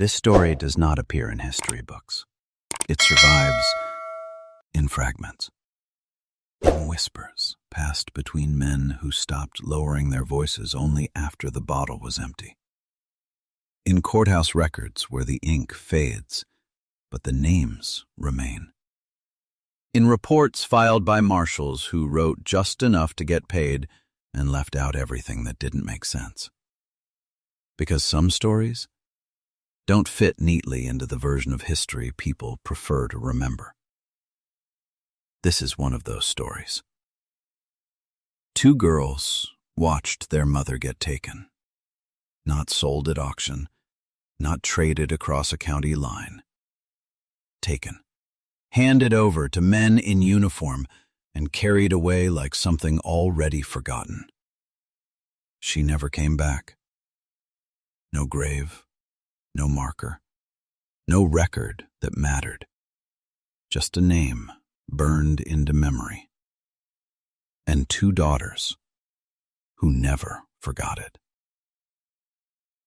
This story does not appear in history books. It survives in fragments, in whispers passed between men who stopped lowering their voices only after the bottle was empty. In courthouse records where the ink fades, but the names remain. In reports filed by marshals who wrote just enough to get paid and left out everything that didn't make sense. Because some stories don't fit neatly into the version of history people prefer to remember. This is one of those stories. Two girls watched their mother get taken. Not sold at auction, not traded across a county line. Taken, handed over to men in uniform, and carried away like something already forgotten. She never came back. No grave, no marker, no record that mattered. Just a name burned into memory. And two daughters who never forgot it.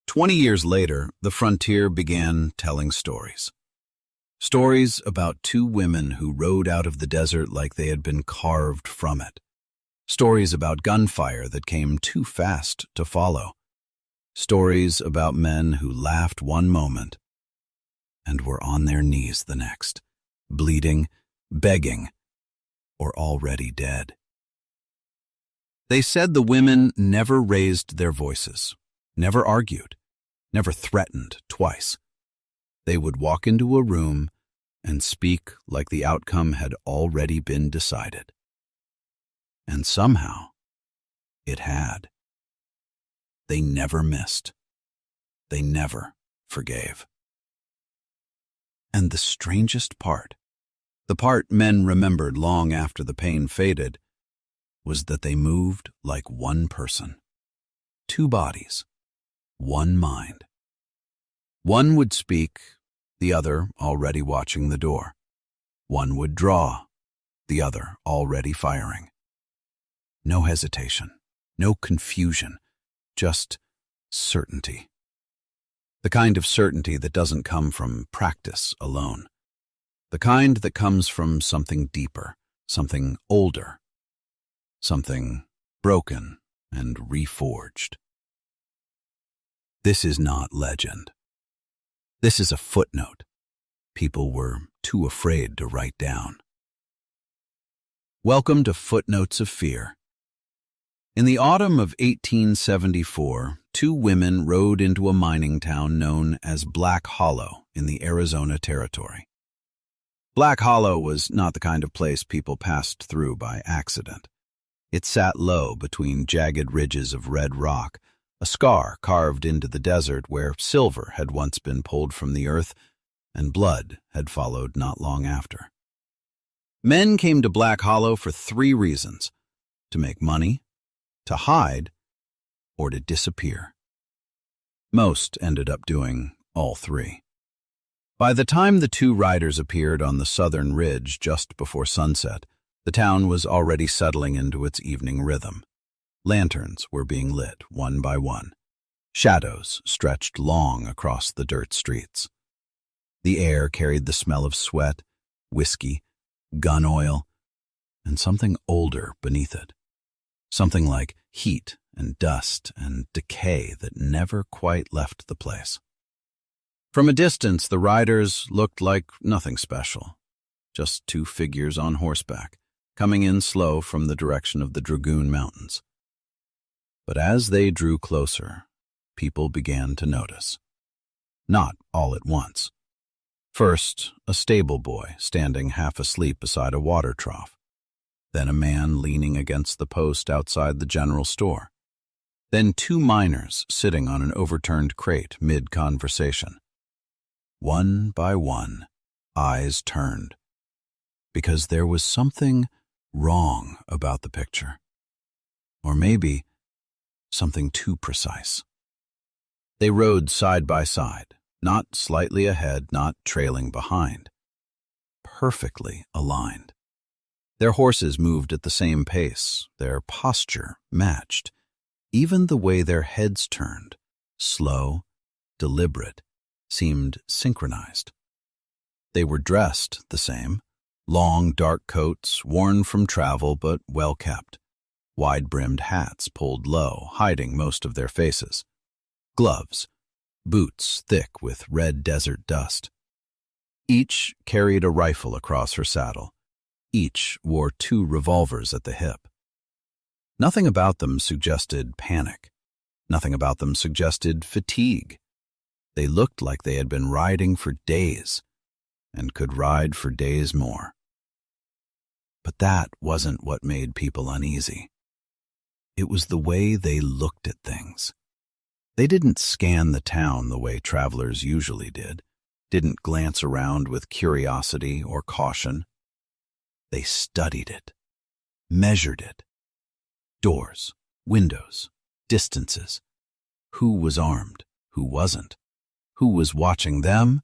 20 years later, the frontier began telling stories. Stories about two women who rode out of the desert like they had been carved from it. Stories about gunfire that came too fast to follow. Stories about men who laughed one moment and were on their knees the next, bleeding, begging, or already dead. They said the women never raised their voices, never argued, never threatened twice. They would walk into a room and speak like the outcome had already been decided. And somehow, it had. They never missed. They never forgave. And the strangest part, the part men remembered long after the pain faded, was that they moved like one person. Two bodies, one mind. One would speak, the other already watching the door. One would draw, the other already firing. No hesitation, no confusion, just certainty. The kind of certainty that doesn't come from practice alone. The kind that comes from something deeper, something older, something broken and reforged. This is not legend. This is a footnote people were too afraid to write down. Welcome to Footnotes of Fear. In the autumn of 1874, two women rode into a mining town known as Black Hollow in the Arizona Territory. Black Hollow was not the kind of place people passed through by accident. It sat low between jagged ridges of red rock, a scar carved into the desert where silver had once been pulled from the earth and blood had followed not long after. Men came to Black Hollow for three reasons: to make money, to hide, or to disappear. Most ended up doing all three. By the time the two riders appeared on the southern ridge just before sunset, the town was already settling into its evening rhythm. Lanterns were being lit one by one. Shadows stretched long across the dirt streets. The air carried the smell of sweat, whiskey, gun oil, and something older beneath it. Something like heat and dust and decay that never quite left the place. From a distance, the riders looked like nothing special. Just two figures on horseback, coming in slow from the direction of the Dragoon Mountains. But as they drew closer, people began to notice. Not all at once. First, a stable boy standing half asleep beside a water trough. Then a man leaning against the post outside the general store. Then two miners sitting on an overturned crate mid-conversation. One by one, eyes turned, because there was something wrong about the picture. Or maybe something too precise. They rode side by side, not slightly ahead, not trailing behind. Perfectly aligned. Their horses moved at the same pace, their posture matched, even the way their heads turned, slow, deliberate, seemed synchronized. They were dressed the same, long, dark coats, worn from travel but well-kept, wide-brimmed hats pulled low, hiding most of their faces, gloves, boots thick with red desert dust. Each carried a rifle across her saddle. Each wore 2 revolvers at the hip. Nothing about them suggested panic. Nothing about them suggested fatigue. They looked like they had been riding for days and could ride for days more. But that wasn't what made people uneasy. It was the way they looked at things. They didn't scan the town the way travelers usually didn't glance around with curiosity or caution. They studied it, measured it. Doors, windows, distances. Who was armed, who wasn't, who was watching them,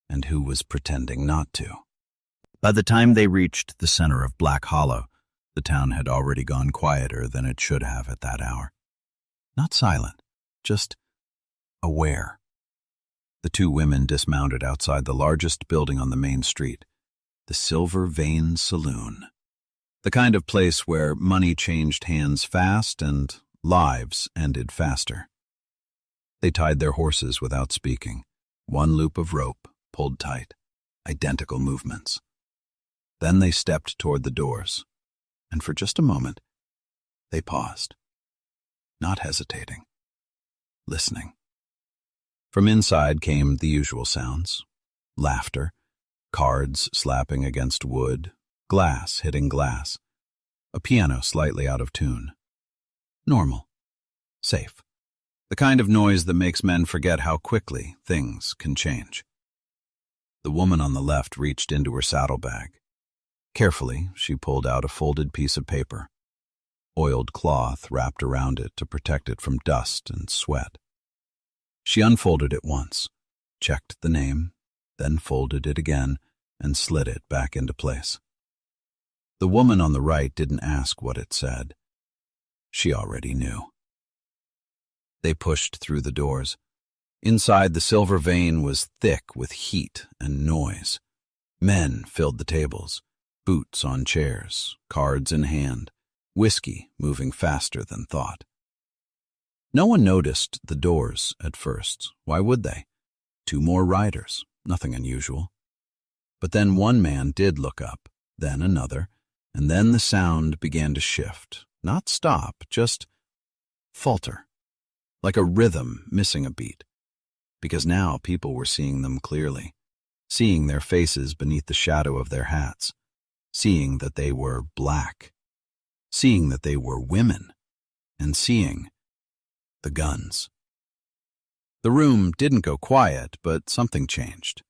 and who was pretending not to. By the time they reached the center of Black Hollow, the town had already gone quieter than it should have at that hour. Not silent, just aware. The 2 women dismounted outside the largest building on the main street, the Silver Vein Saloon. The kind of place where money changed hands fast and lives ended faster. They tied their horses without speaking. 1 loop of rope, pulled tight, identical movements. Then they stepped toward the doors, and for just a moment, they paused, not hesitating, listening. From inside came the usual sounds: laughter, cards slapping against wood, glass hitting glass, a piano slightly out of tune. Normal, safe, the kind of noise that makes men forget how quickly things can change. The woman on the left reached into her saddlebag. Carefully, she pulled out a folded piece of paper, oiled cloth wrapped around it to protect it from dust and sweat. She unfolded it once, checked the name, then folded it again and slid it back into place. The woman on the right didn't ask what it said. She already knew. They pushed through the doors. Inside, the Silver Vein was thick with heat and noise. Men filled the tables, boots on chairs, cards in hand, whiskey moving faster than thought. No one noticed the doors at first. Why would they? 2 more riders, nothing unusual. But then one man did look up, then another, and then the sound began to shift. Not stop, just falter, like a rhythm missing a beat. Because now people were seeing them clearly, seeing their faces beneath the shadow of their hats, seeing that they were black, seeing that they were women, and seeing the guns. The room didn't go quiet, but something changed.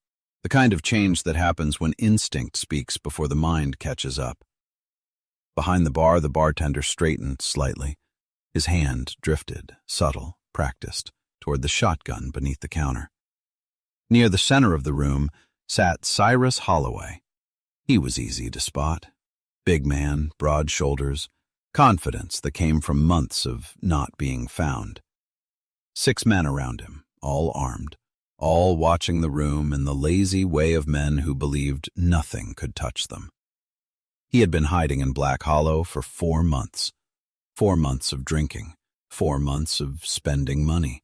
The kind of change that happens when instinct speaks before the mind catches up. Behind the bar, the bartender straightened slightly. His hand drifted, subtle, practiced, toward the shotgun beneath the counter. Near the center of the room sat Cyrus Holloway. He was easy to spot. Big man, broad shoulders, confidence that came from months of not being found. 6 men around him, all armed, all watching the room in the lazy way of men who believed nothing could touch them. He had been hiding in Black Hollow for 4 months. 4 months of drinking, 4 months of spending money.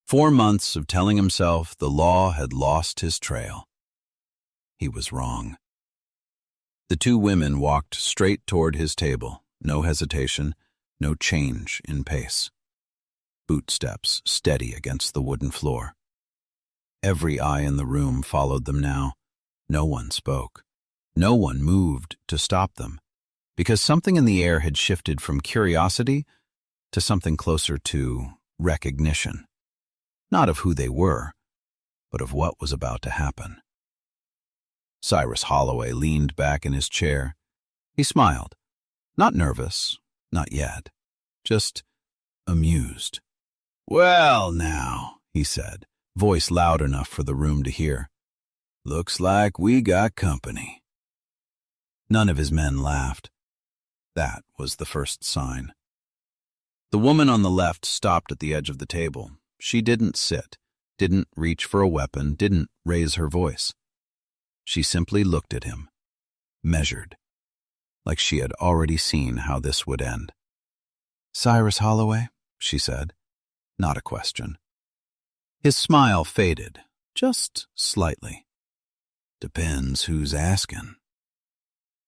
4 months of telling himself the law had lost his trail. He was wrong. The 2 women walked straight toward his table, no hesitation, no change in pace. Boot steps steady against the wooden floor. Every eye in the room followed them now. No one spoke. No one moved to stop them, because something in the air had shifted from curiosity to something closer to recognition. Not of who they were, but of what was about to happen. Cyrus Holloway leaned back in his chair. He smiled. Not nervous, not yet, just amused. "Well now," he said, voice loud enough for the room to hear. "Looks like we got company." None of his men laughed. That was the first sign. The woman on the left stopped at the edge of the table. She didn't sit. didn't reach for a weapon, didn't raise her voice. She simply looked at him, measured, like she had already seen how this would end. "Cyrus Holloway," she said, not a question. His smile faded, just slightly. "Depends who's asking."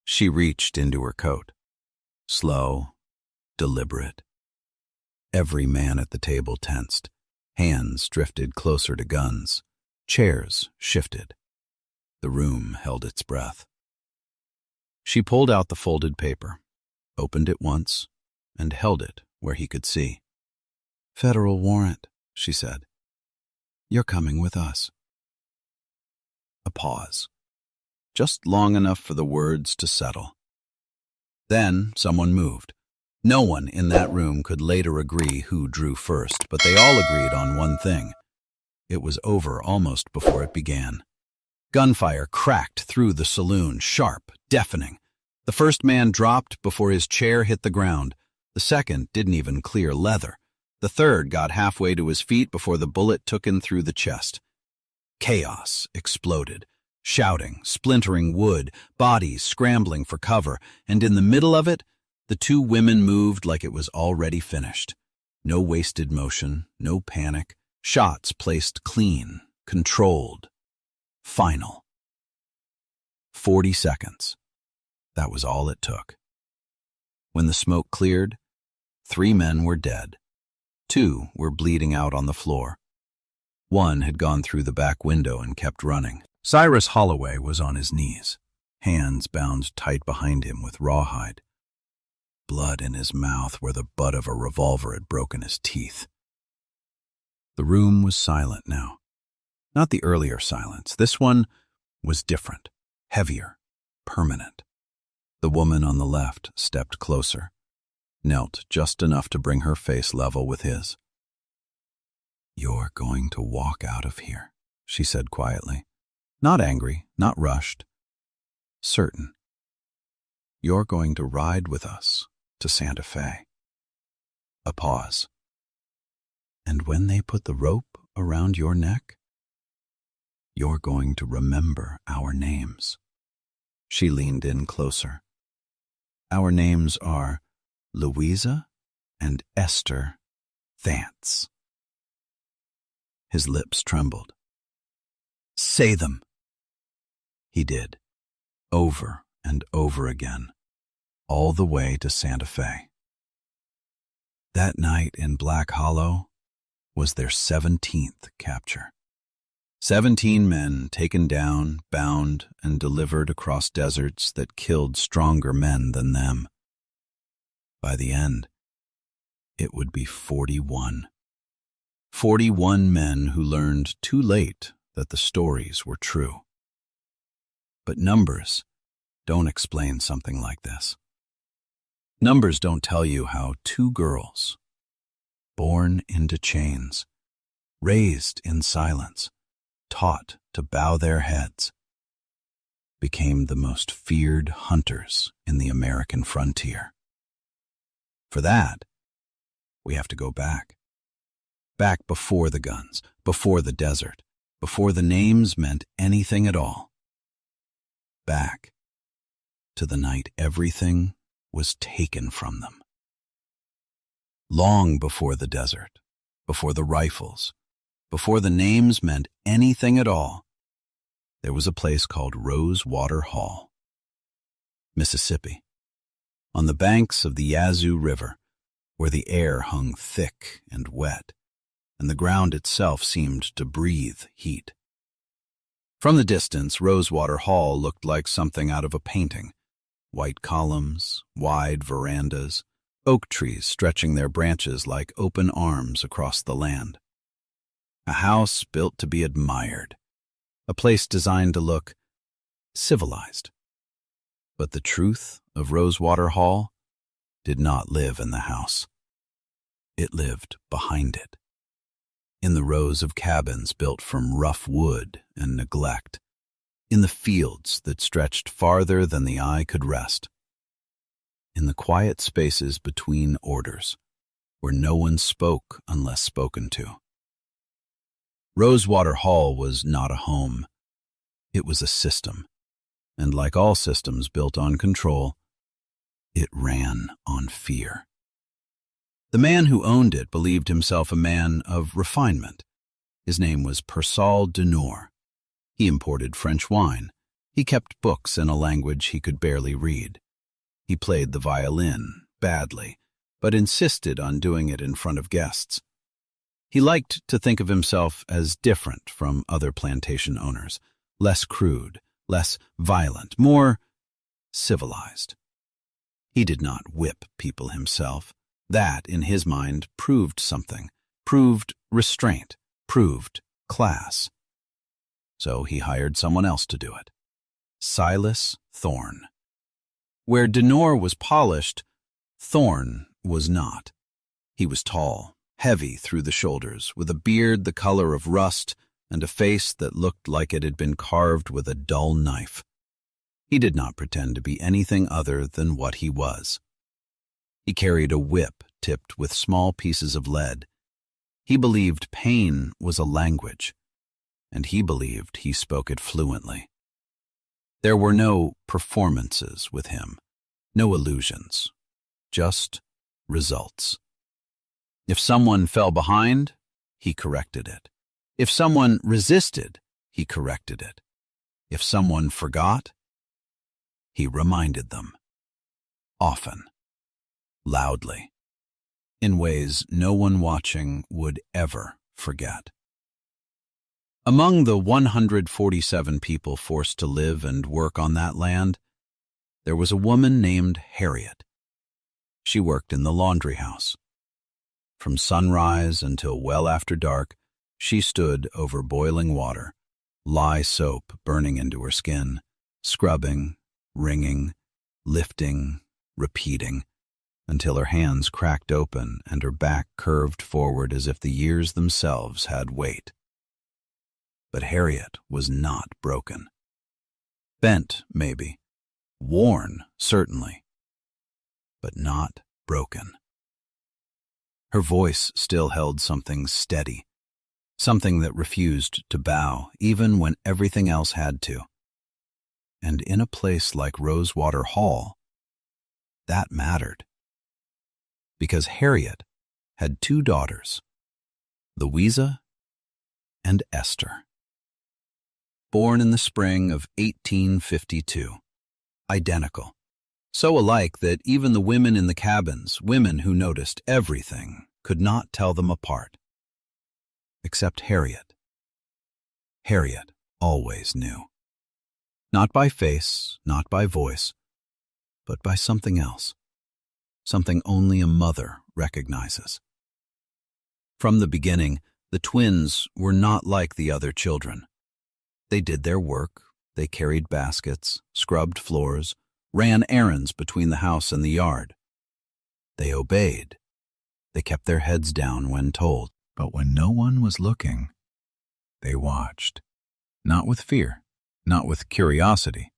She reached into her coat. Slow, deliberate. Every man at the table tensed. Hands drifted closer to guns. Chairs shifted. The room held its breath. She pulled out the folded paper, opened it once, and held it where he could see. "Federal warrant," she said. "You're coming with us." A pause, just long enough for the words to settle. Then someone moved. No one in that room could later agree who drew first, but they all agreed on one thing. It was over almost before it began. Gunfire cracked through the saloon, sharp, deafening. The first man dropped before his chair hit the ground. The second didn't even clear leather. The third got halfway to his feet before the bullet took him through the chest. Chaos exploded. Shouting, splintering wood, bodies scrambling for cover, and in the middle of it, the two women moved like it was already finished. No wasted motion, no panic. Shots placed clean, controlled, final. 40 seconds. That was all it took. When the smoke cleared, 3 men were dead. 2 were bleeding out on the floor. 1 had gone through the back window and kept running. Cyrus Holloway was on his knees, hands bound tight behind him with rawhide. Blood in his mouth where the butt of a revolver had broken his teeth. The room was silent now. Not the earlier silence. This one was different, heavier, permanent. The woman on the left stepped closer, knelt just enough to bring her face level with his. "You're going to walk out of here," she said quietly. Not angry, not rushed. Certain. "You're going to ride with us to Santa Fe." A pause. "And when they put the rope around your neck, you're going to remember our names." She leaned in closer. "Our names are Louisa and Esther Vance." His lips trembled. "Say them." He did, over and over again, all the way to Santa Fe. That night in Black Hollow was their 17th capture. 17 men taken down, bound, and delivered across deserts that killed stronger men than them. By the end, it would be 41. 41 men who learned too late that the stories were true. But numbers don't explain something like this. Numbers don't tell you how 2 girls, born into chains, raised in silence, taught to bow their heads, became the most feared hunters in the American frontier. For that, we have to go back. Back before the guns, before the desert, before the names meant anything at all. Back to the night everything was taken from them. Long before the desert, before the rifles, before the names meant anything at all, there was a place called Rosewater Hall, Mississippi, on the banks of the Yazoo River, where the air hung thick and wet, and the ground itself seemed to breathe heat. From the distance, Rosewater Hall looked like something out of a painting. White columns, wide verandas, oak trees stretching their branches like open arms across the land. A house built to be admired, a place designed to look civilized. But the truth of Rosewater Hall did not live in the house. It lived behind it, in the rows of cabins built from rough wood and neglect, in the fields that stretched farther than the eye could rest, in the quiet spaces between orders, where no one spoke unless spoken to. Rosewater Hall was not a home. It was a system, and like all systems built on control, it ran on fear. The man who owned it believed himself a man of refinement. His name was Persal Denor. He imported French wine. He kept books in a language he could barely read. He played the violin badly, but insisted on doing it in front of guests. He liked to think of himself as different from other plantation owners, less crude, less violent, more civilized. He did not whip people himself. That, in his mind, proved something, proved restraint, proved class. So he hired someone else to do it. Silas Thorne. Where Denor was polished, Thorne was not. He was tall, heavy through the shoulders, with a beard the color of rust and a face that looked like it had been carved with a dull knife. He did not pretend to be anything other than what he was. He carried a whip tipped with small pieces of lead. He believed pain was a language, and he believed he spoke it fluently. There were no performances with him, no illusions, just results. If someone fell behind, he corrected it. If someone resisted, he corrected it. If someone forgot, he reminded them. Often. Loudly. In ways no one watching would ever forget. Among the 147 people forced to live and work on that land, there was a woman named Harriet. She worked in the laundry house. From sunrise until well after dark, she stood over boiling water, lye soap burning into her skin, scrubbing, wringing, lifting, repeating, until her hands cracked open and her back curved forward as if the years themselves had weight. But Harriet was not broken. Bent, maybe. Worn, certainly. But not broken. Her voice still held something steady, something that refused to bow, even when everything else had to. And in a place like Rosewater Hall, that mattered. Because Harriet had two daughters, Louisa and Esther. Born in the spring of 1852, identical. So alike that even the women in the cabins, women who noticed everything, could not tell them apart. Except Harriet. Harriet always knew. Not by face, not by voice, but by something else. Something only a mother recognizes. From the beginning, the twins were not like the other children. They did their work, they carried baskets, scrubbed floors, ran errands between the house and the yard. They obeyed. They kept their heads down when told. But when no one was looking, they watched. Not with fear, not with curiosity,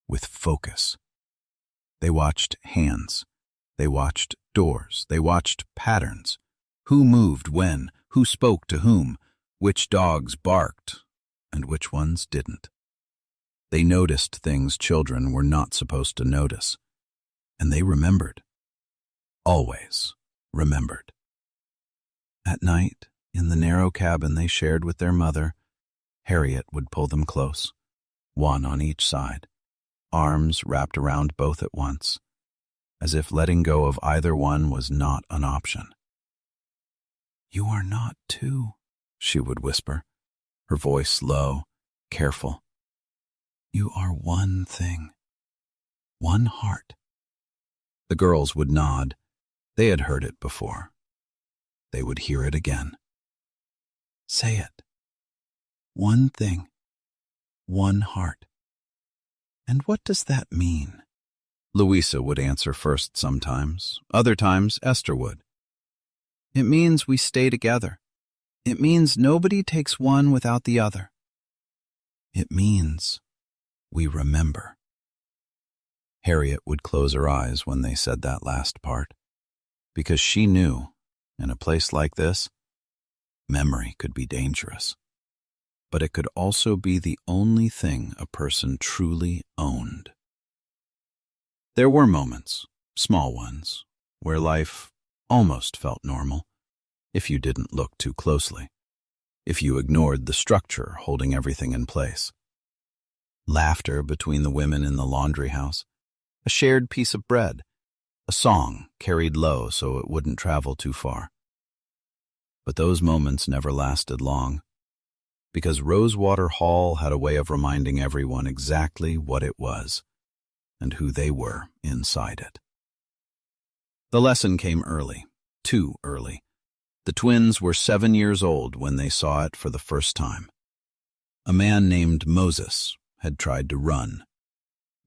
with focus. They watched hands. They watched doors. They watched patterns. Who moved when, who spoke to whom, which dogs barked, and which ones didn't. They noticed things children were not supposed to notice, and they remembered. Always remembered. At night, in the narrow cabin they shared with their mother, Harriet would pull them close, one on each side, arms wrapped around both at once, as if letting go of either one was not an option. "You are not two," she would whisper, her voice low, careful. "You are one thing, one heart." The girls would nod. They had heard it before. They would hear it again. "Say it. One thing, one heart. And what does that mean?" Louisa would answer first sometimes. Other times, Esther would. "It means we stay together. It means nobody takes one without the other. It means we remember." Harriet would close her eyes when they said that last part, because she knew, in a place like this, Memory could be dangerous, but it could also be the only thing a person truly owned. There were moments, small ones, where life almost felt normal, if you didn't look too closely, if you ignored the structure holding everything in place. Laughter between the women in the laundry house, a shared piece of bread, a song carried low so it wouldn't travel too far. But those moments never lasted long, because Rosewater Hall had a way of reminding everyone exactly what it was and who they were inside it. The lesson came early, too early. The twins were 7 years old when they saw it for the first time. A man named Moses had tried to run.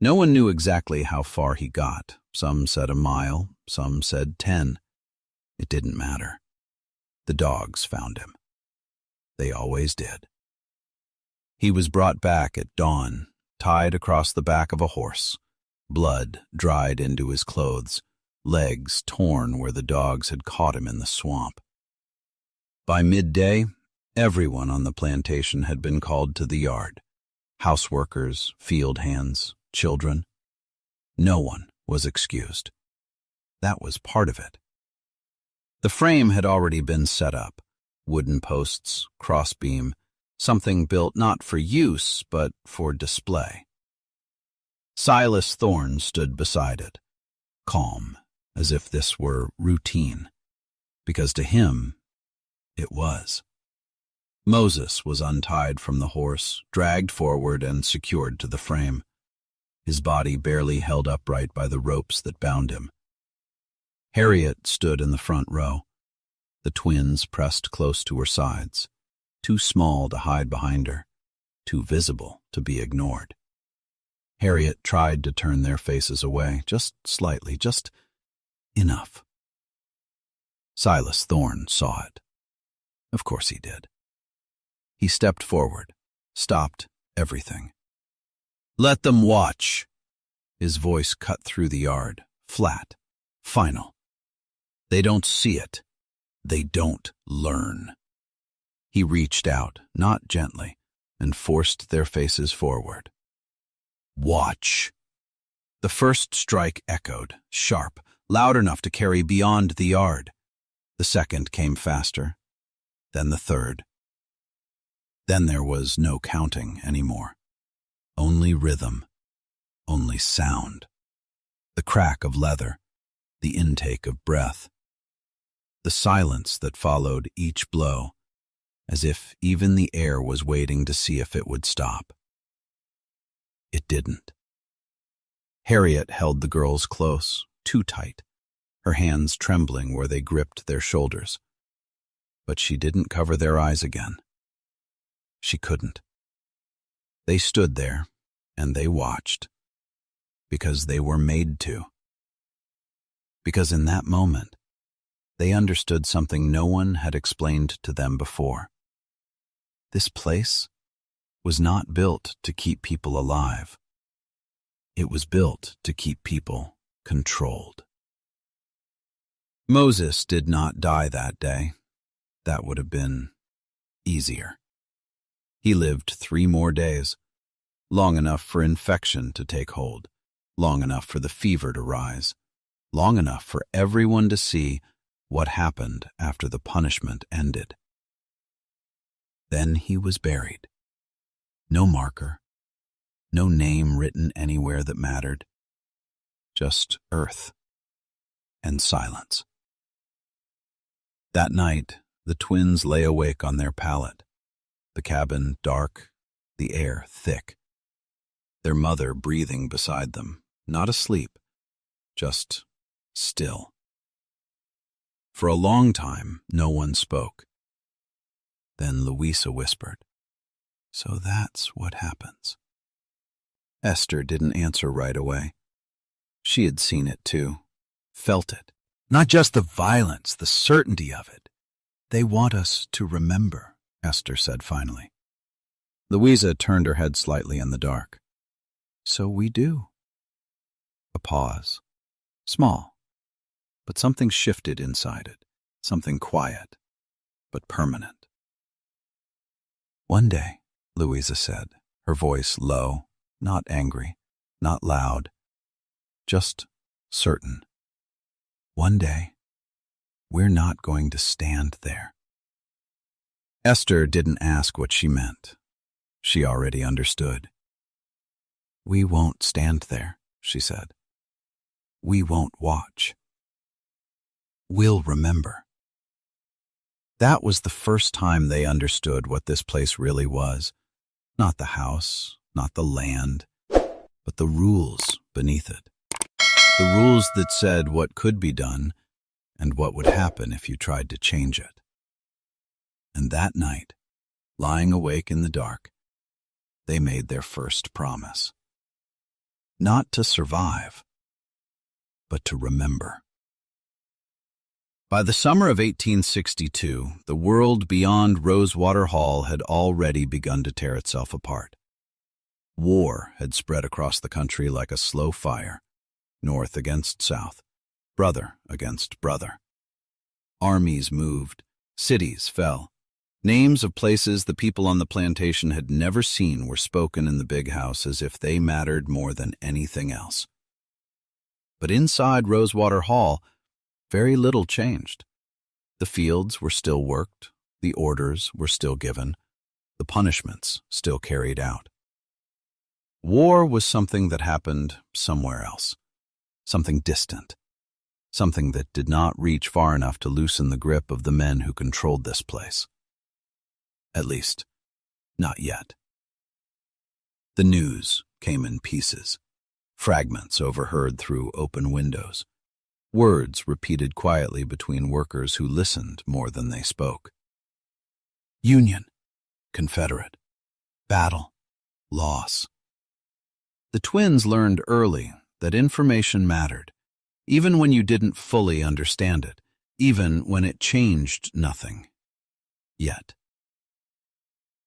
No one knew exactly how far he got. Some said a mile, some said 10. It didn't matter. The dogs found him. They always did. He was brought back at dawn, tied across the back of a horse, blood dried into his clothes, legs torn where the dogs had caught him in the swamp. By midday, everyone on the plantation had been called to the yard. Houseworkers, field hands, children. No one was excused. That was part of it. The frame had already been set up, wooden posts, crossbeam, something built not for use but for display. Silas Thorne stood beside it, calm, as if this were routine, because to him it was. Moses was untied from the horse, dragged forward and secured to the frame, his body barely held upright by the ropes that bound him. Harriet stood in the front row, the twins pressed close to her sides, too small to hide behind her, too visible to be ignored. Harriet tried to turn their faces away, just slightly, just enough. Silas Thorne saw it. Of course he did. He stepped forward, stopped everything. "Let them watch." His voice cut through the yard, flat, final. "They don't see it. They don't learn." He reached out, not gently, and forced their faces forward. "Watch." The first strike echoed, sharp, loud enough to carry beyond the yard. The second came faster, then the third. Then there was no counting anymore. Only rhythm, only sound. The crack of leather, the intake of breath. The silence that followed each blow, as if even the air was waiting to see if it would stop. It didn't. Harriet held the girls close, too tight, her hands trembling where they gripped their shoulders. But she didn't cover their eyes again. She couldn't. They stood there, and they watched, because they were made to. Because in that moment, they understood something no one had explained to them before. This place was not built to keep people alive. It was built to keep people controlled. Moses did not die that day. That would have been easier. He lived 3 more days, long enough for infection to take hold, long enough for the fever to rise, long enough for everyone to see what happened after the punishment ended. Then he was buried. No marker, no name written anywhere that mattered, just earth and silence. That night, the twins lay awake on their pallet, the cabin dark, the air thick. Their mother breathing beside them, not asleep, just still. For a long time, no one spoke. Then Louisa whispered, "So that's what happens." Esther didn't answer right away. She had seen it too, felt it. Not just the violence, the certainty of it. "They want us to remember," Esther said finally. Louisa turned her head slightly in the dark. "So we do." A pause. Small, but something shifted inside it, something quiet, but permanent. "One day," Louisa said, her voice low, not angry, not loud, just certain. "One day, we're not going to stand there." Esther didn't ask what she meant. She already understood. "We won't stand there," she said. "We won't watch. We'll remember." That was the first time they understood what this place really was. Not the house, not the land, but the rules beneath it. The rules that said what could be done and what would happen if you tried to change it. And that night, lying awake in the dark, they made their first promise. Not to survive, but to remember. By the summer of 1862, the world beyond Rosewater Hall had already begun to tear itself apart. War had spread across the country like a slow fire, north against south, brother against brother. Armies moved, cities fell. Names of places the people on the plantation had never seen were spoken in the big house as if they mattered more than anything else. But inside Rosewater Hall, very little changed. The fields were still worked, the orders were still given, the punishments still carried out. War was something that happened somewhere else, something distant, something that did not reach far enough to loosen the grip of the men who controlled this place. At least, not yet. The news came in pieces, fragments overheard through open windows, words repeated quietly between workers who listened more than they spoke. Union, Confederate, battle, loss. The twins learned early that information mattered, even when you didn't fully understand it, even when it changed nothing. Yet.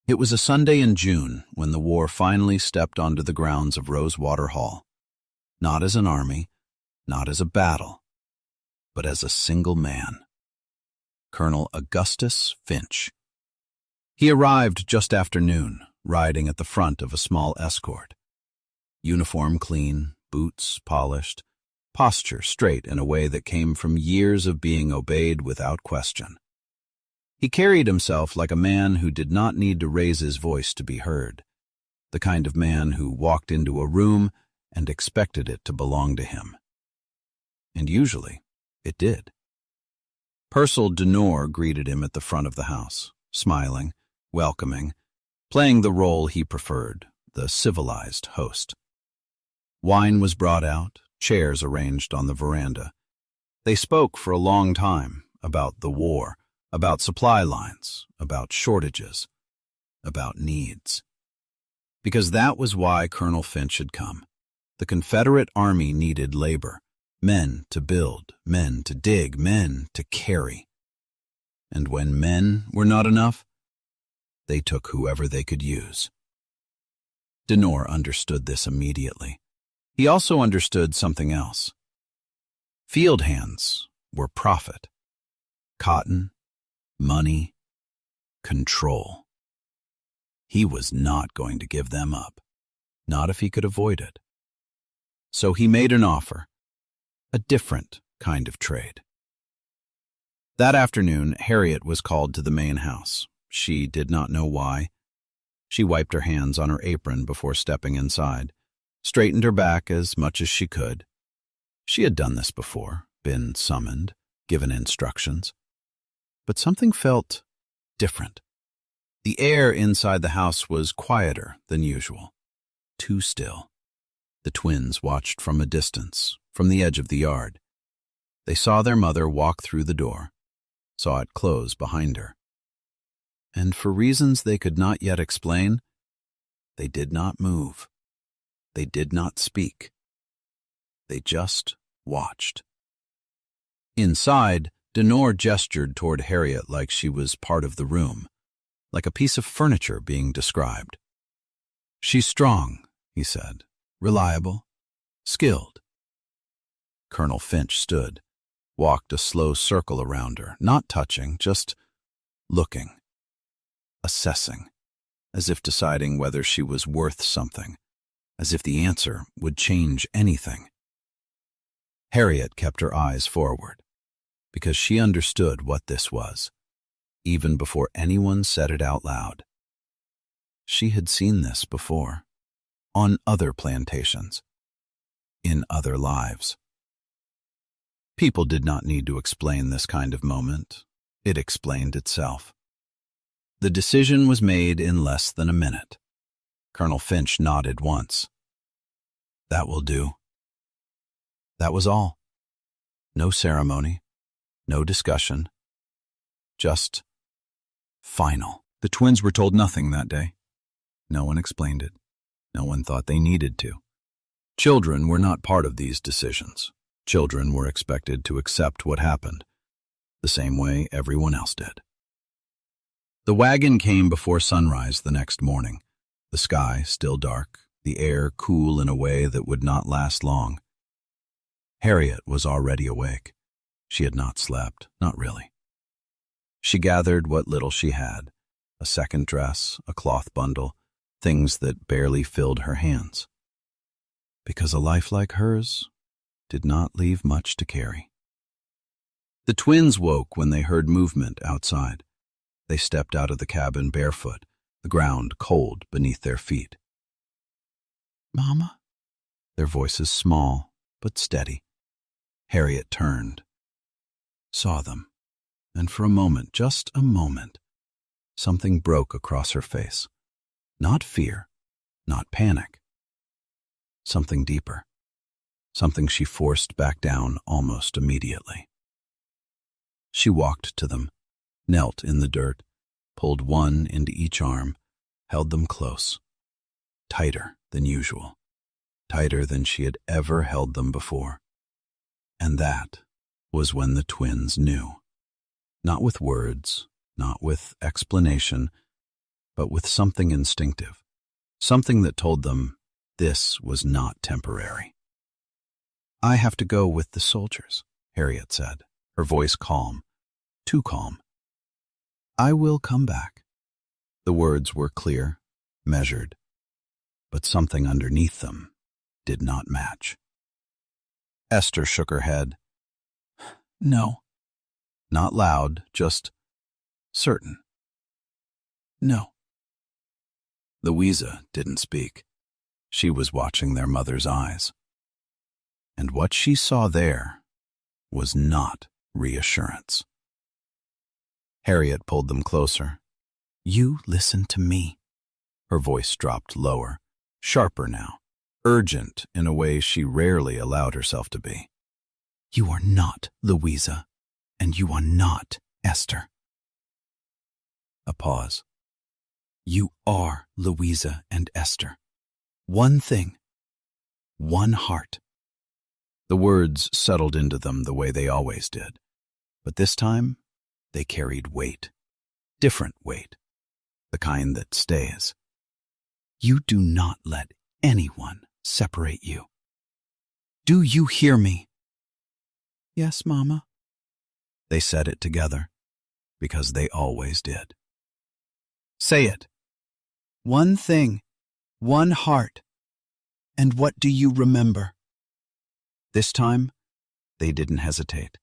It was a Sunday in June when the war finally stepped onto the grounds of Rosewater Hall, not as an army, not as a battle, but as a single man, Colonel Augustus Finch. He arrived just after noon, riding at the front of a small escort. Uniform clean, boots polished, posture straight in a way that came from years of being obeyed without question. He carried himself like a man who did not need to raise his voice to be heard, the kind of man who walked into a room and expected it to belong to him. And usually, it did. Purcell Denore greeted him at the front of the house, smiling, welcoming, playing the role he preferred, the civilized host. Wine was brought out, chairs arranged on the veranda. They spoke for a long time about the war, about supply lines, about shortages, about needs. Because that was why Colonel Finch had come. The Confederate Army needed labor, men to build, men to dig, men to carry. And when men were not enough, they took whoever they could use. Denore understood this immediately. He also understood something else. Field hands were profit. Cotton, money, control. He was not going to give them up, not if he could avoid it. So he made an offer, a different kind of trade. That afternoon, Harriet was called to the main house. She did not know why. She wiped her hands on her apron before stepping inside, straightened her back as much as she could. She had done this before, been summoned, given instructions. But something felt different. The air inside the house was quieter than usual, too still. The twins watched from a distance, from the edge of the yard. They saw their mother walk through the door, saw it close behind her. And for reasons they could not yet explain, they did not move. They did not speak. They just watched. Inside, Denore gestured toward Harriet like she was part of the room, like a piece of furniture being described. "She's strong," he said, "reliable, skilled." Colonel Finch stood, walked a slow circle around her, not touching, just looking, assessing. as if deciding whether she was worth something, as if the answer would change anything. Harriet kept her eyes forward, because she understood what this was, even before anyone said it out loud. She had seen this before, on other plantations, in other lives. People did not need to explain this kind of moment. It explained itself. The decision was made in less than a minute. Colonel Finch nodded once. "That will do." That was all. No ceremony, no discussion, just final. The twins were told nothing that day. No one explained it. No one thought they needed to. Children were not part of these decisions. Children were expected to accept what happened, the same way everyone else did. The wagon came before sunrise the next morning, the sky still dark, the air cool in a way that would not last long. Harriet was already awake. She had not slept, not really. She gathered what little she had, a second dress, a cloth bundle, things that barely filled her hands. Because a life like hers did not leave much to carry. The twins woke when they heard movement outside. They stepped out of the cabin barefoot, the ground cold beneath their feet. "Mama?" Their voices small, but steady. Harriet turned, saw them, and for a moment, just a moment, something broke across her face. Not fear, not panic. Something deeper. Something she forced back down almost immediately. She walked to them, knelt in the dirt, pulled one into each arm, held them close, tighter than usual, tighter than she had ever held them before. And that was when the twins knew. Not with words, not with explanation, but with something instinctive, something that told them this was not temporary. "I have to go with the soldiers," Harriet said, her voice calm, too calm. "I will come back." The words were clear, measured, but something underneath them did not match. Esther shook her head. "No." Not loud, just certain. "No." Louisa didn't speak. She was watching their mother's eyes. And what she saw there was not reassurance. Harriet pulled them closer. "You listen to me." Her voice dropped lower, sharper now, urgent in a way she rarely allowed herself to be. "You are not Louisa, and you are not Esther." A pause. "You are Louisa and Esther. One thing, one heart." The words settled into them the way they always did, but this time they carried weight, different weight, the kind that stays. "You do not let anyone separate you. Do you hear me?" "Yes, Mama." They said it together, because they always did. "Say it." "One thing, one heart. And what do you remember?" This time, they didn't hesitate.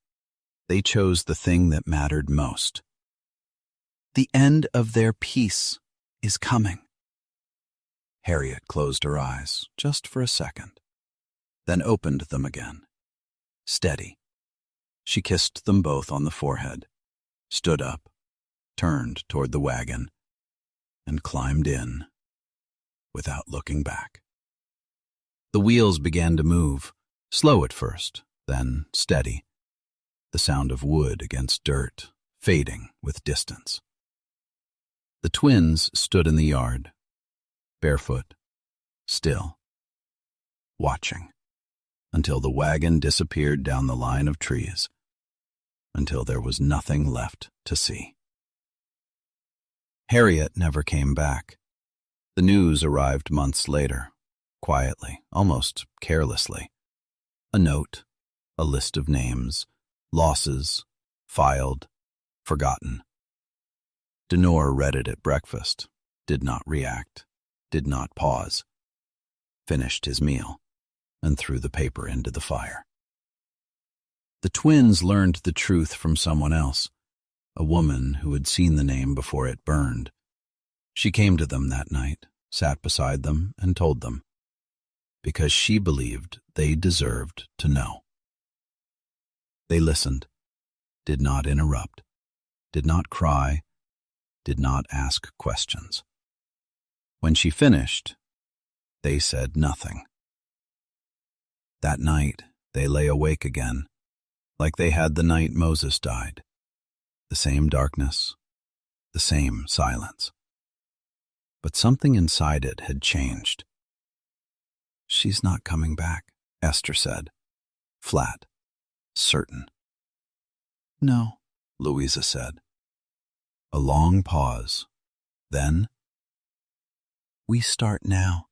They chose the thing that mattered most. "The end of their peace is coming." Harriet closed her eyes just for a second, then opened them again. Steady. She kissed them both on the forehead, stood up, turned toward the wagon, and climbed in without looking back. The wheels began to move, slow at first, then steady, the sound of wood against dirt, fading with distance. The twins stood in the yard, barefoot, still, watching, until the wagon disappeared down the line of trees, until there was nothing left to see. Harriet never came back. The news arrived months later, quietly, almost carelessly. A note, a list of names, losses, filed, forgotten. Denore read it at breakfast, did not react, did not pause, finished his meal, and threw the paper into the fire. The twins learned the truth from someone else, a woman who had seen the name before it burned. She came to them that night, sat beside them, and told them, because she believed they deserved to know. They listened, did not interrupt, did not cry, did not ask questions. When she finished, they said nothing. That night, they lay awake again, like they had the night Moses died. The same darkness, the same silence. But something inside it had changed. "She's not coming back," Esther said, flat, certain. "No," Louisa said. A long pause. Then, "We start now."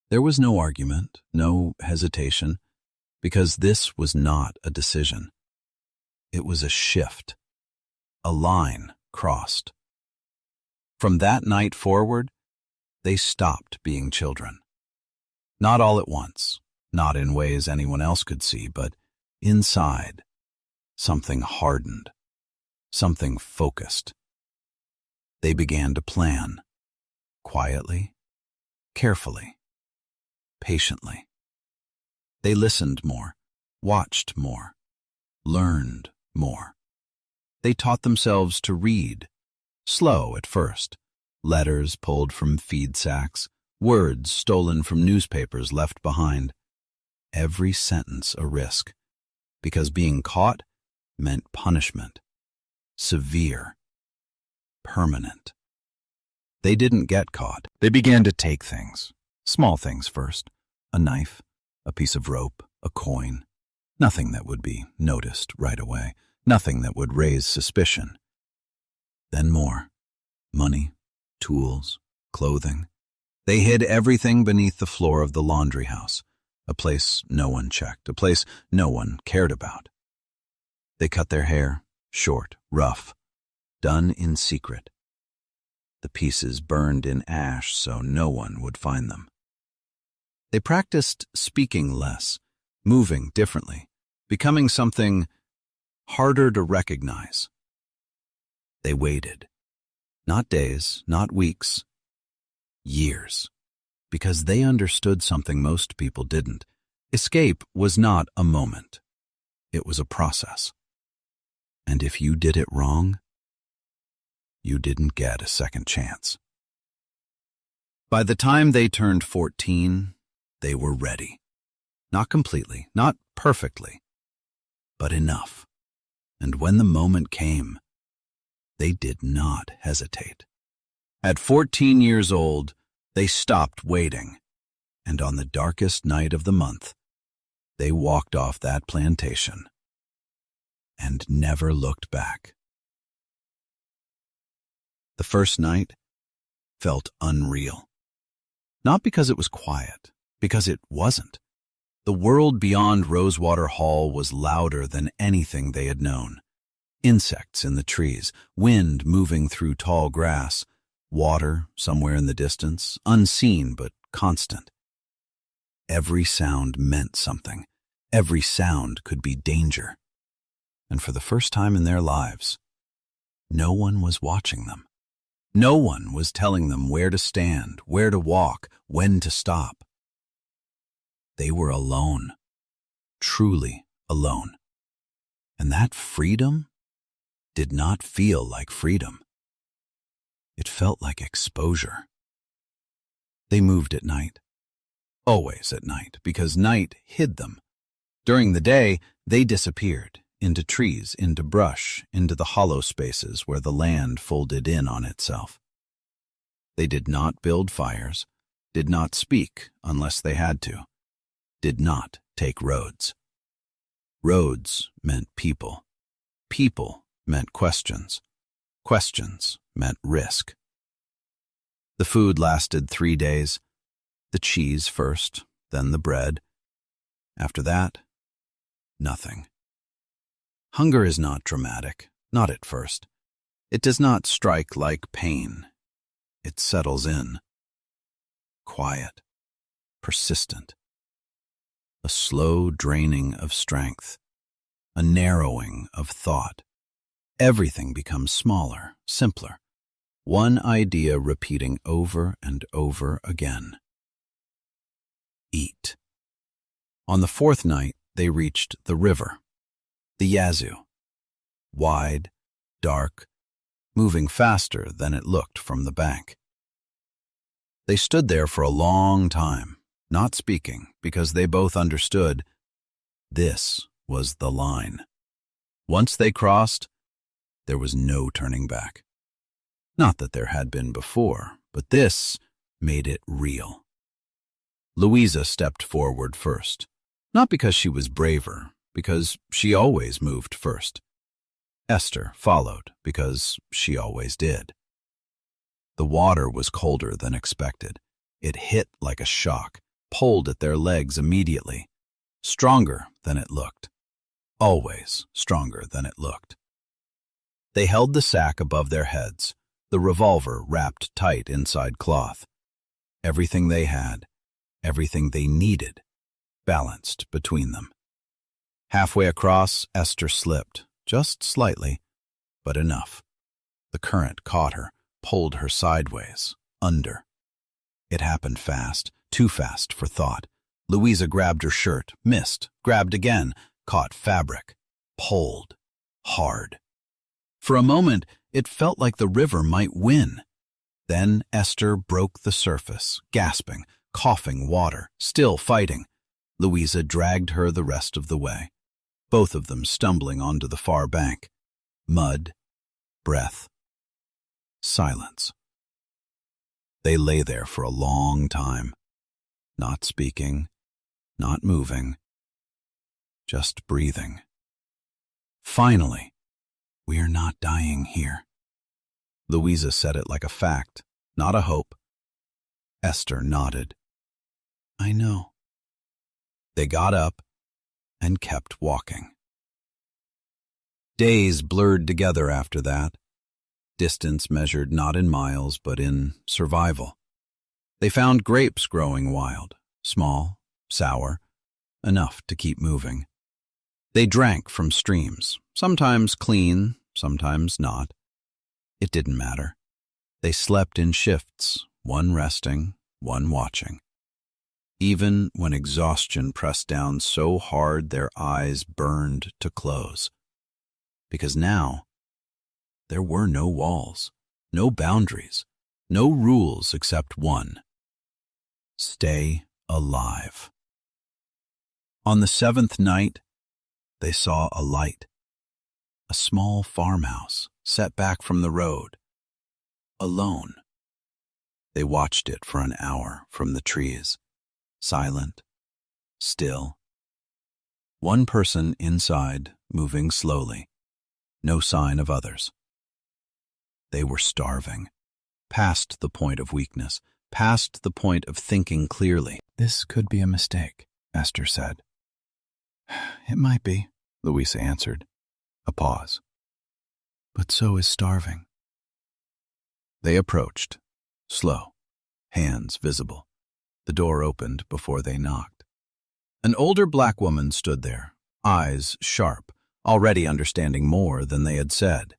There was no argument, no hesitation, because this was not a decision. It was a shift, a line crossed. From that night forward, they stopped being children. Not all at once, not in ways anyone else could see, but inside, something hardened, something focused. They began to plan, quietly, carefully, patiently. They listened more, watched more, learned more. They taught themselves to read, slow at first, letters pulled from feed sacks, words stolen from newspapers left behind. Every sentence a risk, because being caught meant punishment, severe, permanent. They didn't get caught. They began to take things, small things first, a knife, a piece of rope, a coin. Nothing that would be noticed right away, nothing that would raise suspicion. Then more. Money, tools, clothing. They hid everything beneath the floor of the laundry house, a place no one checked, a place no one cared about. They cut their hair, short, rough, done in secret. The pieces burned in ash so no one would find them. They practiced speaking less, moving differently, becoming something harder to recognize. They waited. Not days, not weeks, years, because they understood something most people didn't. Escape was not a moment. It was a process. And if you did it wrong, you didn't get a second chance. By the time they turned 14, they were ready. Not completely, not perfectly, but enough. And when the moment came, they did not hesitate. At 14 years old, they stopped waiting, and on the darkest night of the month, they walked off that plantation and never looked back. The first night felt unreal. Not because it was quiet, because it wasn't. The world beyond Rosewater Hall was louder than anything they had known. Insects in the trees, wind moving through tall grass, water somewhere in the distance, unseen but constant. Every sound meant something. Every sound could be danger. And for the first time in their lives, no one was watching them. No one was telling them where to stand, where to walk, when to stop. They were alone, truly alone. And that freedom did not feel like freedom. It felt like exposure. They moved at night, always at night, because night hid them. During the day, they disappeared, into trees, into brush, into the hollow spaces where the land folded in on itself. They did not build fires, did not speak unless they had to, did not take roads. Roads meant people. People meant questions. Questions meant risk. The food lasted 3 days. The cheese first, then the bread. After that, nothing. Hunger is not dramatic, not at first. It does not strike like pain. it settles in. Quiet, persistent. A slow draining of strength, a narrowing of thought. Everything becomes smaller, simpler. One idea repeating over and over again. Eat. On the fourth night, they reached the river, the Yazoo. Wide, dark, moving faster than it looked from the bank. They stood there for a long time, not speaking, because they both understood this was the line. Once they crossed, there was no turning back. Not that there had been before, but this made it real. Louisa stepped forward first, not because she was braver, because she always moved first. Esther followed, because she always did. The water was colder than expected. It hit like a shock, pulled at their legs immediately. Stronger than it looked. Always stronger than it looked. They held the sack above their heads, the revolver wrapped tight inside cloth. Everything they had, everything they needed, balanced between them. Halfway across, Esther slipped, just slightly, but enough. The current caught her, pulled her sideways, under. It happened fast, too fast for thought. Louisa grabbed her shirt, missed, grabbed again, caught fabric, pulled, hard. For a moment, it felt like the river might win. Then Esther broke the surface, gasping, coughing water, still fighting. Louisa dragged her the rest of the way, both of them stumbling onto the far bank. Mud, breath, silence. They lay there for a long time, not speaking, not moving, just breathing. Finally, "We are not dying here." Louisa said it like a fact, not a hope. Esther nodded. "I know." They got up and kept walking. Days blurred together after that, distance measured not in miles but in survival. They found grapes growing wild, small, sour, enough to keep moving. They drank from streams, sometimes clean, sometimes not. It didn't matter. They slept in shifts, one resting, one watching. Even when exhaustion pressed down so hard their eyes burned to close. Because now, there were no walls, no boundaries, no rules except one. Stay alive. On the seventh night, they saw a light. A small farmhouse set back from the road. Alone. They watched it for an hour from the trees. Silent. Still. One person inside, moving slowly. No sign of others. They were starving. Past the point of weakness. Past the point of thinking clearly. "This could be a mistake," Esther said. "It might be," Louisa answered. A pause. "But so is starving." They approached, slow, hands visible. The door opened before they knocked. An older black woman stood there, eyes sharp, already understanding more than they had said.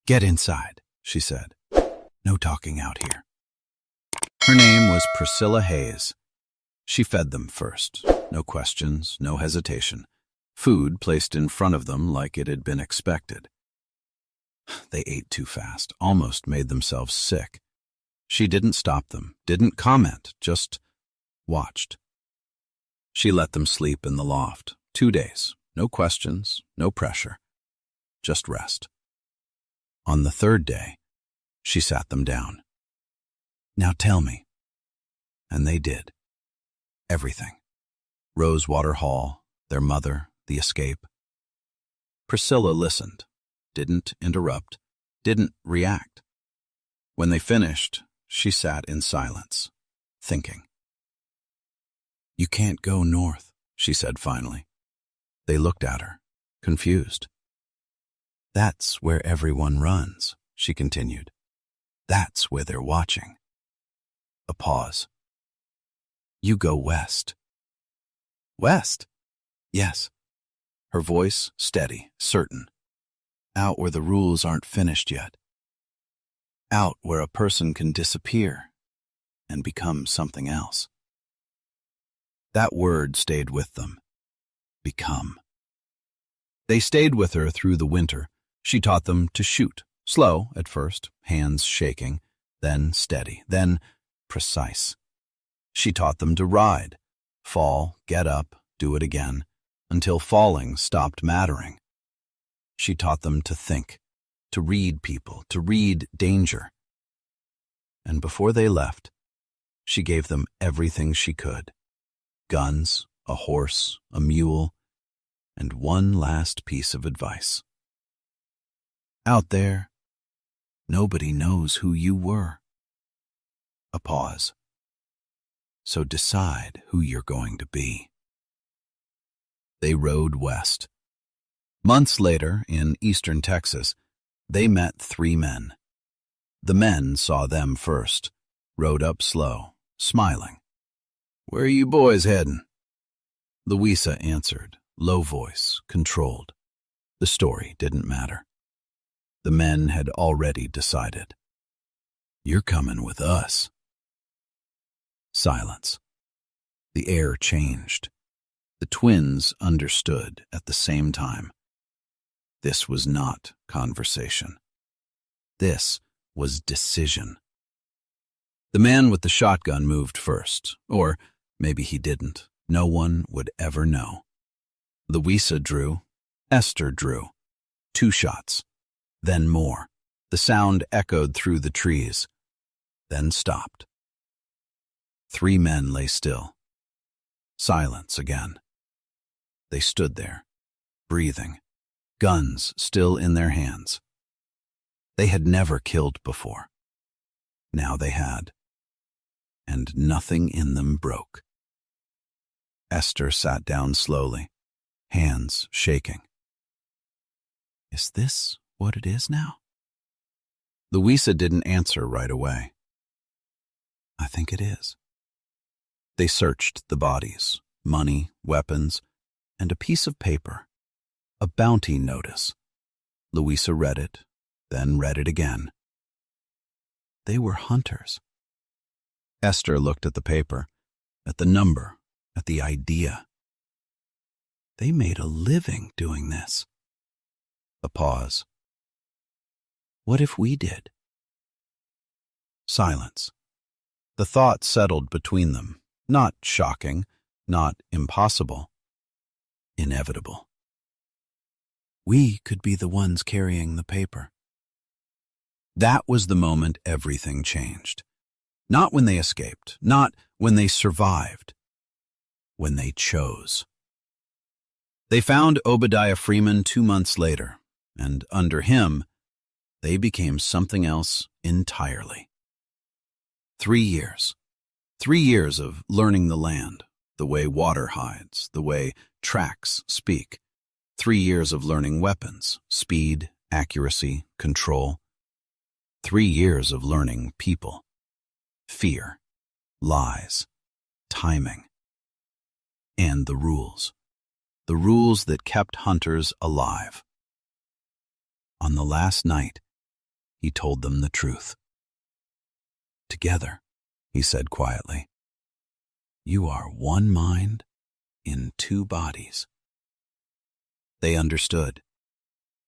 "Get inside," she said. "No talking out here." Her name was Priscilla Hayes. She fed them first. No questions, no hesitation. Food placed in front of them like it had been expected. They ate too fast, almost made themselves sick. She didn't stop them, didn't comment, just watched. She let them sleep in the loft. 2 days, no questions, no pressure, just rest. On the third day, she sat them down. "Now tell me." And they did. Everything. Rosewater Hall, their mother, the escape. Priscilla listened, didn't interrupt, didn't react. When they finished, she sat in silence, thinking. "You can't go north," she said finally. They looked at her, confused. "That's where everyone runs," she continued. That's where they're watching. A pause. You go west. West? Yes. Her voice steady, certain. Out where the rules aren't finished yet. Out where a person can disappear and become something else. That word stayed with them. Become. They stayed with her through the winter. She taught them to shoot, slow at first, hands shaking, then steady, then precise. She taught them to ride, fall, get up, do it again, until falling stopped mattering. She taught them to think, to read people, to read danger. And before they left, she gave them everything she could. Guns, a horse, a mule, and one last piece of advice. Out there, nobody knows who you were. A pause. So decide who you're going to be. They rode west. Months later, in eastern Texas, they met 3 men. The men saw them first, rode up slow, smiling. "Where are you boys heading?" Louisa answered, low voice, controlled. The story didn't matter. The men had already decided. "You're coming with us." Silence. The air changed. The twins understood at the same time. This was not conversation. This was decision. The man with the shotgun moved first, or maybe he didn't. No one would ever know. Louisa drew. Esther drew. 2 shots. Then more. The sound echoed through the trees. Then stopped. 3 men lay still. Silence again. They stood there, breathing, guns still in their hands. They had never killed before. Now they had. And nothing in them broke. Esther sat down slowly, hands shaking. Is this what it is now? Louisa didn't answer right away. I think it is. They searched the bodies, money, weapons, and a piece of paper, a bounty notice. Louisa read it, then read it again. They were hunters. Esther looked at the paper, at the number, at the idea. They made a living doing this. A pause. What if we did? Silence. The thought settled between them. Not shocking, not impossible. Inevitable. We could be the ones carrying the paper. That was the moment everything changed. Not when they escaped, not when they survived. When they chose. They found Obadiah Freeman 2 months later, and under him, they became something else entirely. 3 years. 3 years of learning the land, the way water hides, the way tracks speak. 3 years of learning weapons, speed, accuracy, control. 3 years of learning people. Fear, lies, timing. And the rules that kept hunters alive. On the last night, he told them the truth. Together, he said quietly, you are one mind in 2 bodies. They understood.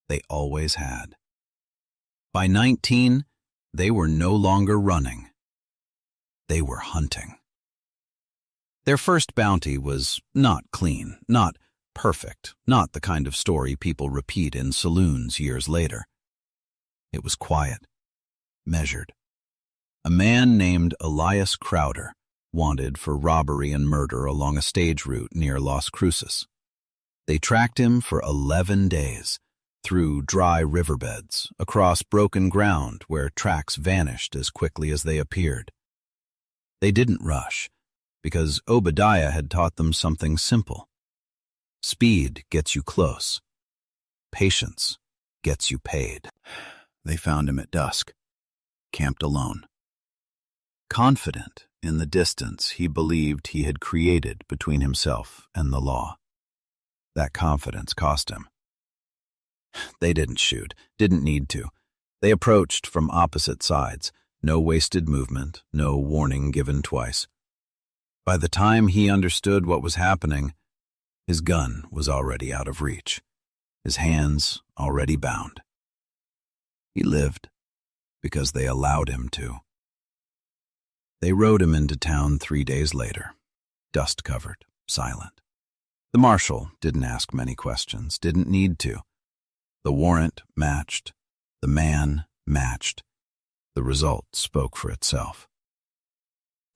They always had. By 19, they were no longer running. They were hunting. Their first bounty was not clean, not perfect, not the kind of story people repeat in saloons years later. It was quiet, measured. A man named Elias Crowder, wanted for robbery and murder along a stage route near Las Cruces. They tracked him for 11 days, through dry riverbeds, across broken ground where tracks vanished as quickly as they appeared. They didn't rush, because Obadiah had taught them something simple. Speed gets you close. Patience gets you paid. They found him at dusk, camped alone. Confident in the distance he believed he had created between himself and the law. That confidence cost him. They didn't shoot, didn't need to. They approached from opposite sides, no wasted movement, no warning given twice. By the time he understood what was happening, his gun was already out of reach, his hands already bound. He lived because they allowed him to. They rode him into town 3 days later, dust-covered, silent. The marshal didn't ask many questions, didn't need to. The warrant matched, the man matched. The result spoke for itself.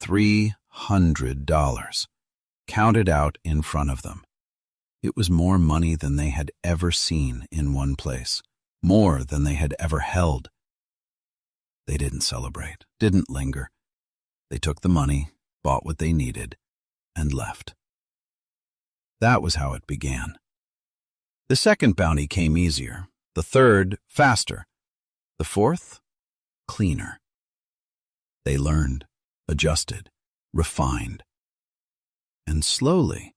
$300, counted out in front of them. It was more money than they had ever seen in one place, more than they had ever held. They didn't celebrate, didn't linger. They took the money, bought what they needed, and left. That was how it began. The second bounty came easier, the third faster, the fourth cleaner. They learned, adjusted, refined. And slowly,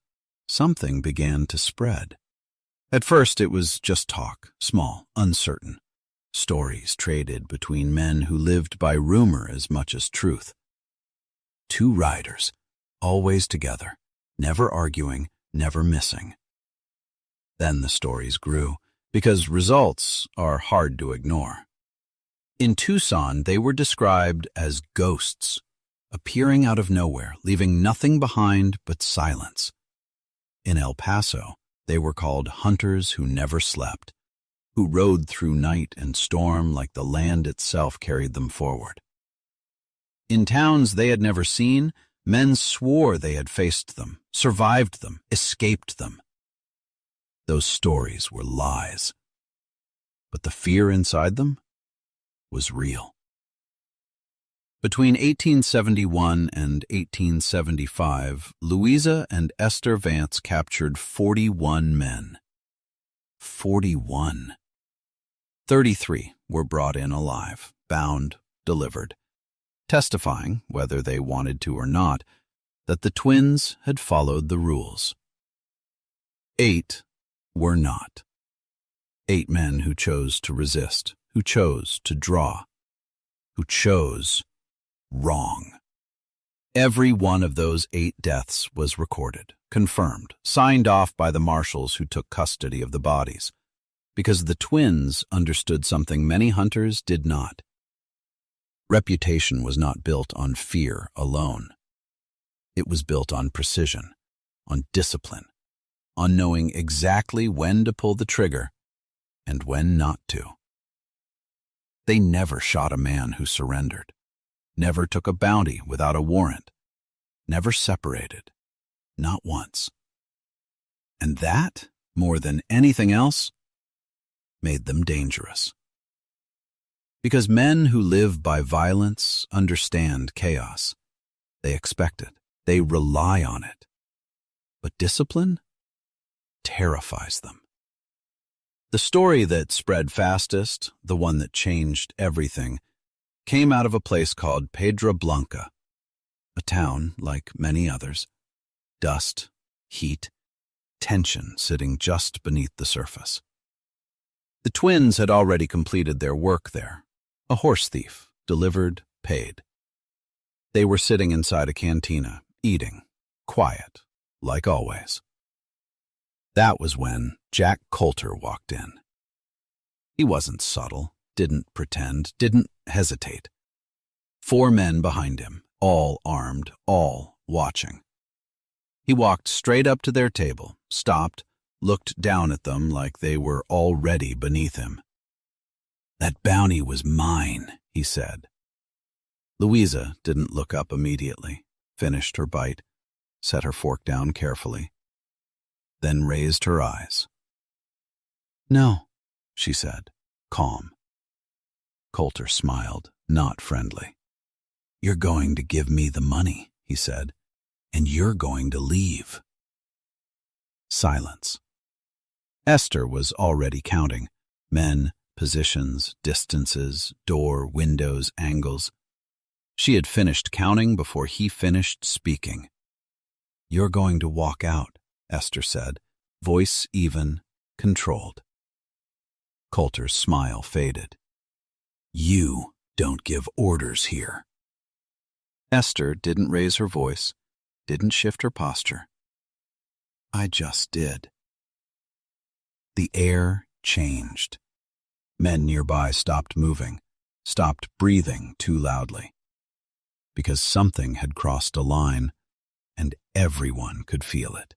something began to spread. At first it was just talk, small, uncertain. Stories traded between men who lived by rumor as much as truth. 2 riders, always together, never arguing, never missing. Then the stories grew, because results are hard to ignore. In Tucson, they were described as ghosts, appearing out of nowhere, leaving nothing behind but silence. In El Paso, they were called hunters who never slept, who rode through night and storm like the land itself carried them forward. In towns they had never seen, men swore they had faced them, survived them, escaped them. Those stories were lies. But the fear inside them was real. Between 1871 and 1875, Louisa and Esther Vance captured 41 men. 41. 33 were brought in alive, bound, delivered, testifying, whether they wanted to or not, that the twins had followed the rules. 8 were not. 8 men who chose to resist, who chose to draw, who chose wrong. Every one of those 8 deaths was recorded, confirmed, signed off by the marshals who took custody of the bodies, because the twins understood something many hunters did not. Reputation was not built on fear alone. It was built on precision, on discipline, on knowing exactly when to pull the trigger and when not to. They never shot a man who surrendered, never took a bounty without a warrant, never separated, not once. And that, more than anything else, made them dangerous. Because men who live by violence understand chaos. They expect it. They rely on it. But discipline terrifies them. The story that spread fastest, the one that changed everything, came out of a place called Piedra Blanca, a town like many others. Dust, heat, tension sitting just beneath the surface. The twins had already completed their work there. A horse thief, delivered, paid. They were sitting inside a cantina, eating, quiet, like always. That was when Jack Coulter walked in. He wasn't subtle, didn't pretend, didn't hesitate. 4 men behind him, all armed, all watching. He walked straight up to their table, stopped, looked down at them like they were already beneath him. "That bounty was mine," he said. Louisa didn't look up immediately, finished her bite, set her fork down carefully, then raised her eyes. "No," she said, calm. Coulter smiled, not friendly. "You're going to give me the money," he said, "and you're going to leave." Silence. Esther was already counting. Men, positions, distances, door, windows, angles. She had finished counting before he finished speaking. "You're going to walk out," Esther said, voice even, controlled. Coulter's smile faded. "You don't give orders here." Esther didn't raise her voice, didn't shift her posture. "I just did." The air changed. Men nearby stopped moving, stopped breathing too loudly, because something had crossed a line, and everyone could feel it.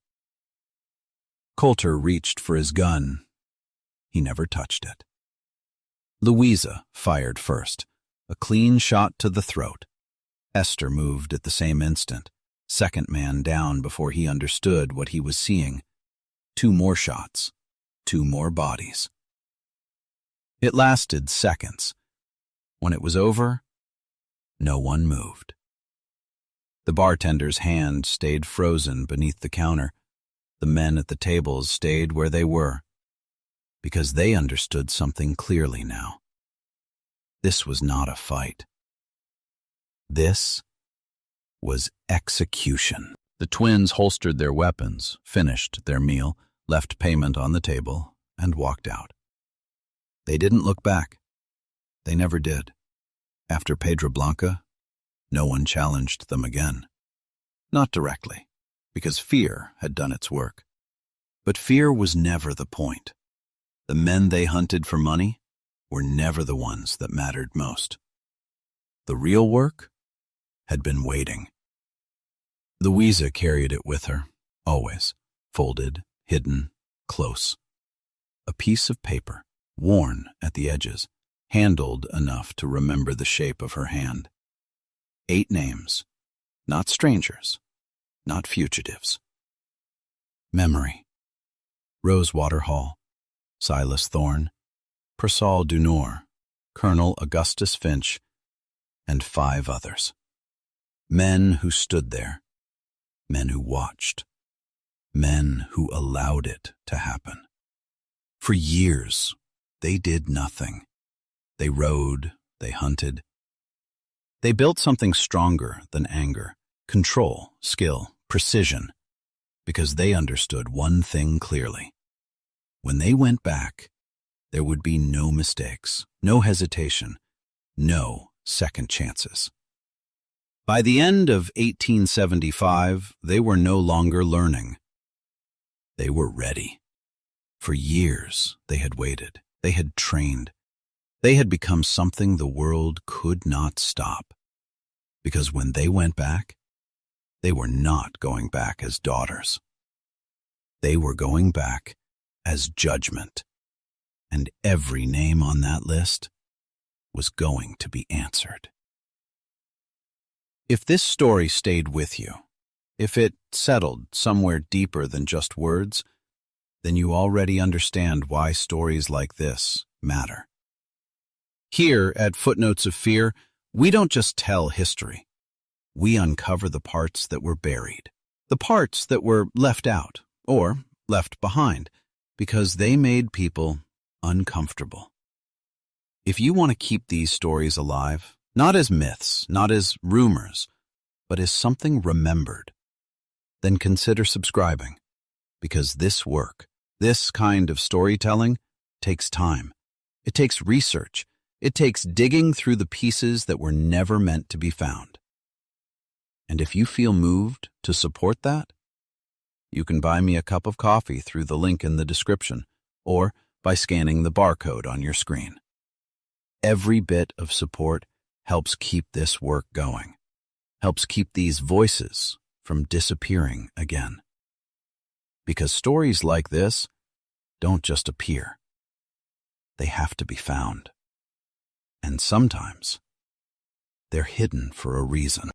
Coulter reached for his gun. He never touched it. Louisa fired first, a clean shot to the throat. Esther moved at the same instant, second man down before he understood what he was seeing. 2 more shots, 2 more bodies. It lasted seconds. When it was over, no one moved. The bartender's hand stayed frozen beneath the counter. The men at the tables stayed where they were, because they understood something clearly now. This was not a fight. This was execution. The twins holstered their weapons, finished their meal, left payment on the table, and walked out. They didn't look back. They never did. After Pedra Blanca, no one challenged them again. Not directly, because fear had done its work. But fear was never the point. The men they hunted for money were never the ones that mattered most. The real work had been waiting. Louisa carried it with her, always, folded, hidden, close. A piece of paper, worn at the edges, handled enough to remember the shape of her hand. 8 names, not strangers, not fugitives. Memory. Rosewater Hall, Silas Thorne, Persal du Nord, Colonel Augustus Finch, and 5 others. Men who stood there, men who watched, men who allowed it to happen. For years, they did nothing. They rode, they hunted. They built something stronger than anger, control, skill, precision, because they understood one thing clearly. When they went back, there would be no mistakes, no hesitation, no second chances. By the end of 1875, they were no longer learning. They were ready. For years, they had waited. They had trained. They had become something the world could not stop. Because when they went back, they were not going back as daughters. They were going back as judgment. And every name on that list was going to be answered. If this story stayed with you, if it settled somewhere deeper than just words, then you already understand why stories like this matter. Here at Footnotes of Fear, we don't just tell history. We uncover the parts that were buried, the parts that were left out or left behind, because they made people uncomfortable. If you want to keep these stories alive, not as myths, not as rumors, but as something remembered, then consider subscribing, because this work, this kind of storytelling, takes time. It takes research. It takes digging through the pieces that were never meant to be found. And if you feel moved to support that, you can buy me a cup of coffee through the link in the description, or by scanning the barcode on your screen. Every bit of support helps keep this work going, helps keep these voices from disappearing again. Because stories like this don't just appear. They have to be found. And sometimes they're hidden for a reason.